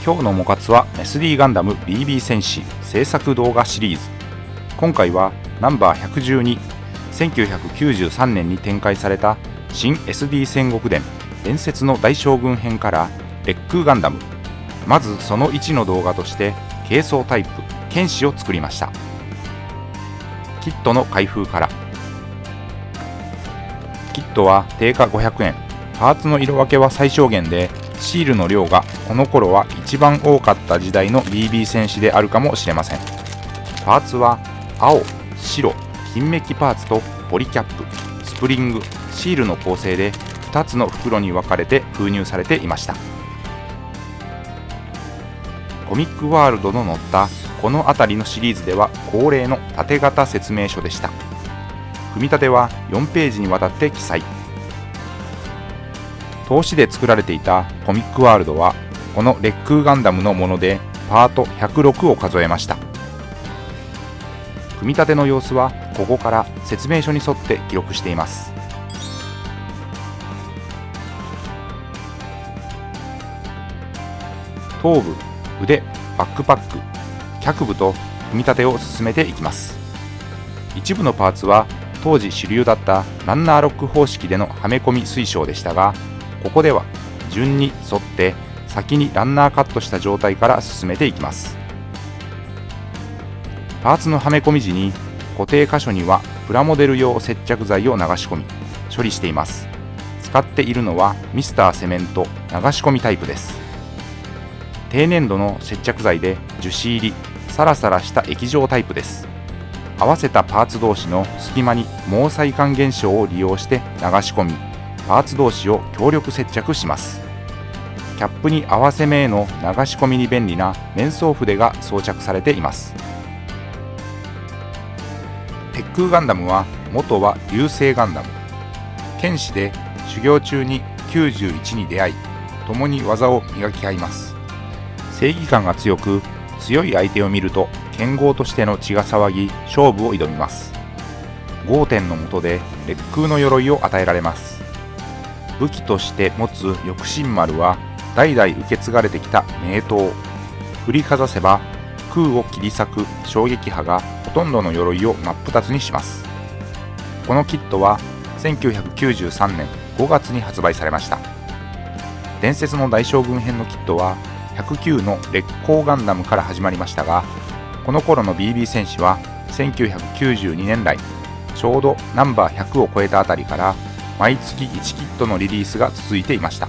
今日のモカツはメス D ガンダム BB 戦士制作動画シリーズ。今回はナンバー112、1993年に展開された新 SD 戦国伝伝説の大将軍編からレックガンダム。まずその1の動画として軽装タイプ剣士を作りました。キットの開封から。キットは定価500円、パーツの色分けは最小限で、シールの量がこの頃は一番多かった時代の BB 戦士であるかもしれません。パーツは青、白、金メッキパーツとポリキャップ、スプリング、シールの構成で2つの袋に分かれて封入されていました。コミックワールドの載ったこの辺りのシリーズでは恒例の縦型説明書でした。組み立ては4ページにわたって記載。投資で作られていたコミックワールドはこのレックガンダムのものでパート106を数えました。組み立ての様子はここから説明書に沿って記録しています。頭部、腕、バックパック、脚部と組み立てを進めていきます。一部のパーツは当時主流だったランナーロック方式でのはめ込み推奨でしたが、ここでは順に沿って先にランナーカットした状態から進めていきます。パーツのはめ込み時に固定箇所にはプラモデル用接着剤を流し込み処理しています。使っているのはミスターセメント流し込みタイプです。低粘度の接着剤で樹脂入りサラサラした液状タイプです。合わせたパーツ同士の隙間に毛細管現象を利用して流し込み、パーツ同士を強力接着します。キャップに合わせ目への流し込みに便利な面相筆が装着されています。鉄空ガンダムは元は流星ガンダム。剣士で修行中に91に出会い、共に技を磨き合います。正義感が強く、強い相手を見ると剣豪としての血が騒ぎ勝負を挑みます。豪天の下で烈空の鎧を与えられます。武器として持つ翼神丸は代々受け継がれてきた名刀。振りかざせば空を切り裂く衝撃波がほとんどの鎧を真っ二つにします。このキットは1993年5月に発売されました。伝説の大将軍編のキットは109の烈光ガンダムから始まりましたが、この頃の BB 戦士は1992年来ちょうどナンバー100を超えたあたりから毎月1キットのリリースが続いていました。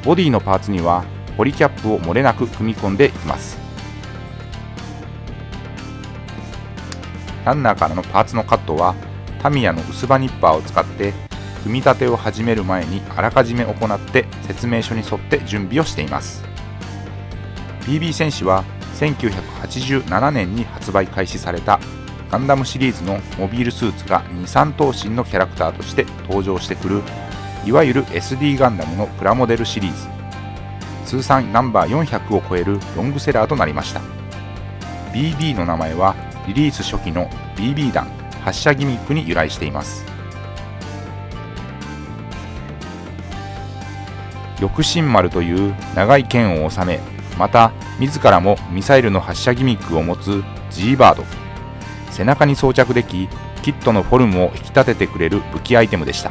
ボディのパーツにはポリキャップを漏れなく組み込んでいきます。ランナーからのパーツのカットはタミヤの薄刃ニッパーを使って組み立てを始める前にあらかじめ行って説明書に沿って準備をしています。 BB 戦士は1987年に発売開始されたガンダムシリーズのモビールスーツが2、3頭身のキャラクターとして登場してくるいわゆる SD ガンダムのプラモデルシリーズ。通算ナンバー400を超えるロングセラーとなりました。 BB の名前はリリース初期の BB 弾発射ギミックに由来しています。翼神丸という長い剣を収め、また自らもミサイルの発射ギミックを持つ G バード。背中に装着でき、キットのフォルムを引き立ててくれる武器アイテムでした。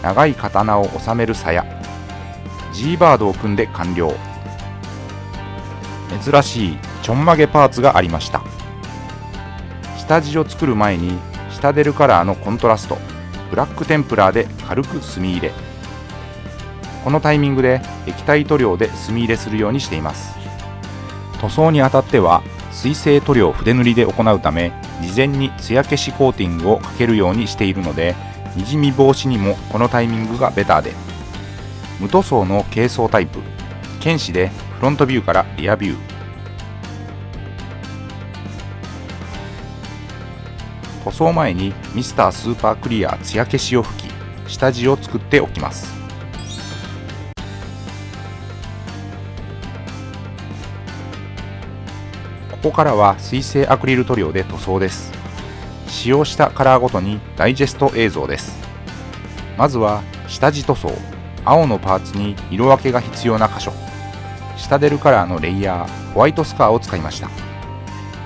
長い刀を収める鞘、G バードを組んで完了。珍しいちょんまげパーツがありました。下地を作る前にシタデルカラーのコントラスト、ブラックテンプラーで軽く墨入れ。このタイミングで液体塗料で墨入れするようにしています。塗装にあたっては水性塗料筆塗りで行うため、事前に艶消しコーティングをかけるようにしているので、にじみ防止にもこのタイミングがベターで、無塗装の軽装タイプ、剣士でフロントビューからリアビュー。塗装前にミスタースーパークリア艶消しを吹き、下地を作っておきます。ここからは水性アクリル塗料で塗装です。使用したカラーごとにダイジェスト映像です。まずは下地塗装、青のパーツに色分けが必要な箇所、下出るカラーのレイヤー、ホワイトスカーを使いました。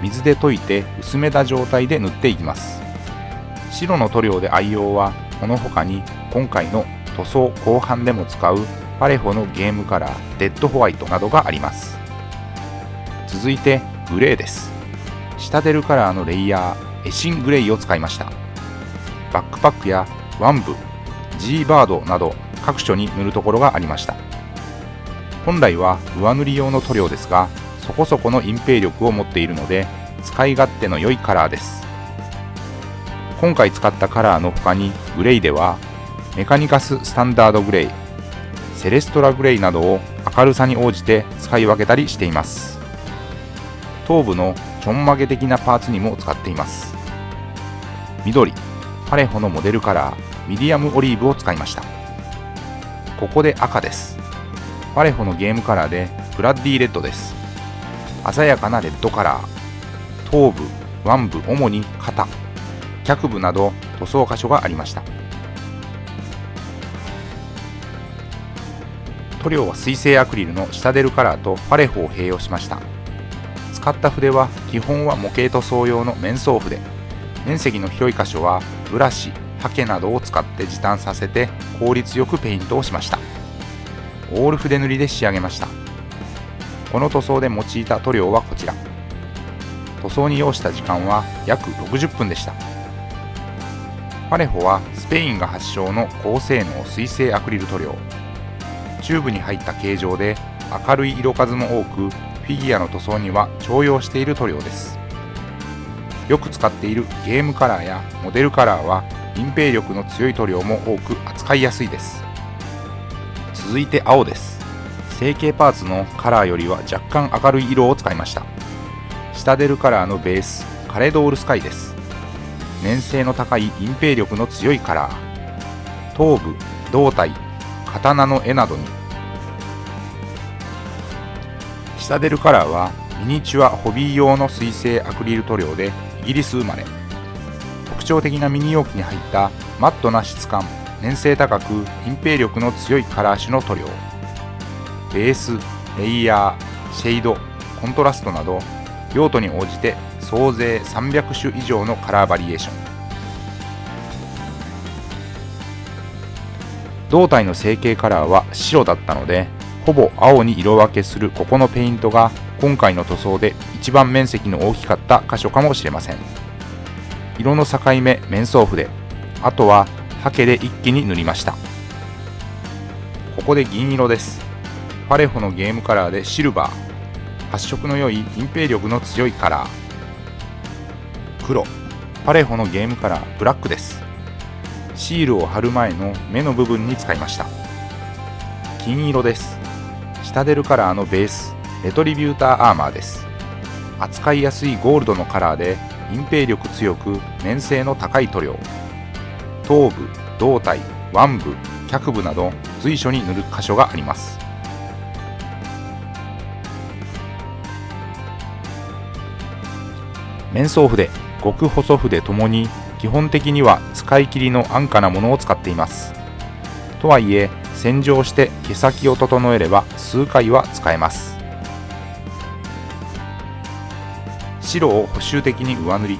水で溶いて薄めた状態で塗っていきます。白の塗料で愛用はこの他に今回の塗装後半でも使うパレホのゲームカラーデッドホワイトなどがあります。続いてグレーです。下出るカラーのレイヤーエシングレイを使いました。バックパックやワンブ、G バードなど各所に塗るところがありました。本来は上塗り用の塗料ですが、そこそこの隠蔽力を持っているので使い勝手の良いカラーです。今回使ったカラーの他にグレイではメカニカススタンダードグレイ、セレストラグレイなどを明るさに応じて使い分けたりしています。頭部のちょんまげ的なパーツにも使っています。緑、パレホのモデルカラーミディアムオリーブを使いました。ここで赤です。パレホのゲームカラーでブラッディレッドです。鮮やかなレッドカラー、頭部、腕部、主に肩、脚部など塗装箇所がありました。塗料は水性アクリルの下出るカラーとパレホを併用しました。使った筆は基本は模型塗装用の面相筆、面積の広い箇所はブラシ、ハケなどを使って時短させて効率よくペイントをしました。オール筆塗りで仕上げました。この塗装で用いた塗料はこちら。塗装に要した時間は約60分でした。パレホはスペインが発祥の高性能水性アクリル塗料。チューブに入った形状で明るい色数も多く、フィギュアの塗装には重用している塗料です。よく使っているゲームカラーやモデルカラーは隠蔽力の強い塗料も多く扱いやすいです。続いて青です。成形パーツのカラーよりは若干明るい色を使いました。下出るカラーのベース、カレドールスカイです。粘性の高い隠蔽力の強いカラー。頭部、胴体、刀の絵などに。下出るカラーはミニチュアホビー用の水性アクリル塗料でイギリス生まれ。特徴的なミニ容器に入ったマットな質感、粘性高く隠蔽力の強いカラー種の塗料。ベース、レイヤー、シェード、コントラストなど用途に応じて総勢300種以上のカラーバリエーション。胴体の成形カラーは白だったので、ほぼ青に色分けするここのペイントが今回の塗装で一番面積の大きかった箇所かもしれません。色の境目、面相筆、あとはハケで一気に塗りました。ここで銀色です。パレホのゲームカラーでシルバー、発色の良い隠蔽力の強いカラー。黒、パレホのゲームカラーブラックです。シールを貼る前の目の部分に使いました。金色です。下出るカラーのベース、レトリビューターアーマーです。扱いやすいゴールドのカラーで隠蔽力強く粘性の高い塗料。頭部、胴体、腕部、脚部など随所に塗る箇所があります。面相筆、極細筆ともに基本的には使い切りの安価なものを使っています。とはいえ洗浄して毛先を整えれば数回は使えます。白を補修的に上塗り。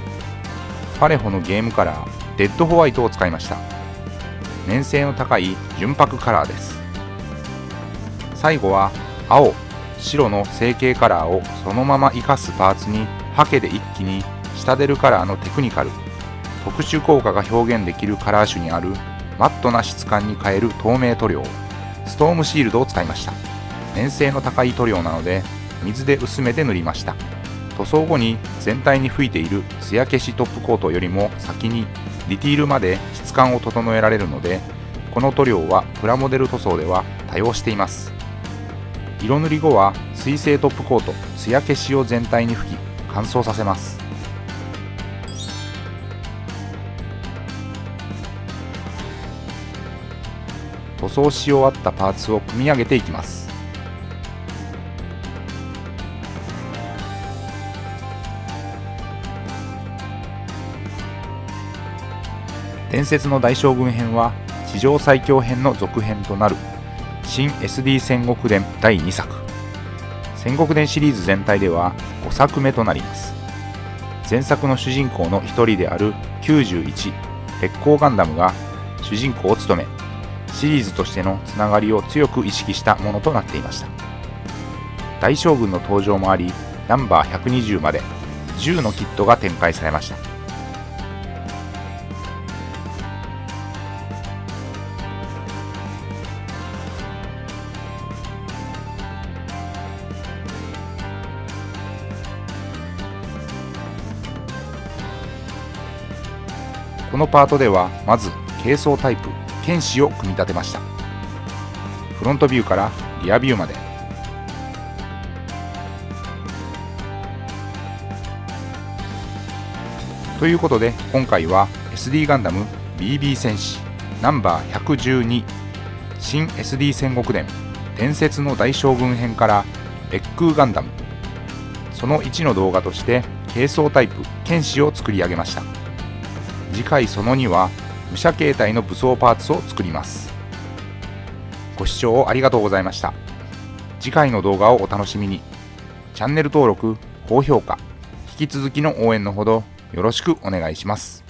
パレホのゲームカラーデッドホワイトを使いました。粘性の高い純白カラーです。最後は青、白の成形カラーをそのまま活かすパーツにハケで一気に下出るカラーのテクニカル、特殊効果が表現できるカラー種にあるマットな質感に変える透明塗料、ストームシールドを使いました。粘性の高い塗料なので水で薄めて塗りました。塗装後に全体に吹いている艶消しトップコートよりも先にディティールまで質感を整えられるので、この塗料はプラモデル塗装では多用しています。色塗り後は水性トップコート、艶消しを全体に吹き乾燥させます。塗装し終わったパーツを組み上げていきます。伝説の大将軍編は史上最強編の続編となる新 SD 戦国伝第2作。戦国伝シリーズ全体では5作目となります。前作の主人公の一人である91烈光ガンダムが主人公を務め、シリーズとしてのつながりを強く意識したものとなっていました。大将軍の登場もあり、ナンバー120まで10のキットが展開されました。このパートではまず軽装タイプ剣士を組み立てました。フロントビューからリアビューまでということで、今回は SD ガンダム BB 戦士ナンバー112新 SD 戦国伝伝説の大将軍編から烈空ガンダムその1の動画として軽装タイプ剣士を作り上げました。次回その2は武者形態の武装パーツを作ります。ご視聴ありがとうございました。次回の動画をお楽しみに。チャンネル登録、高評価、引き続きの応援のほどよろしくお願いします。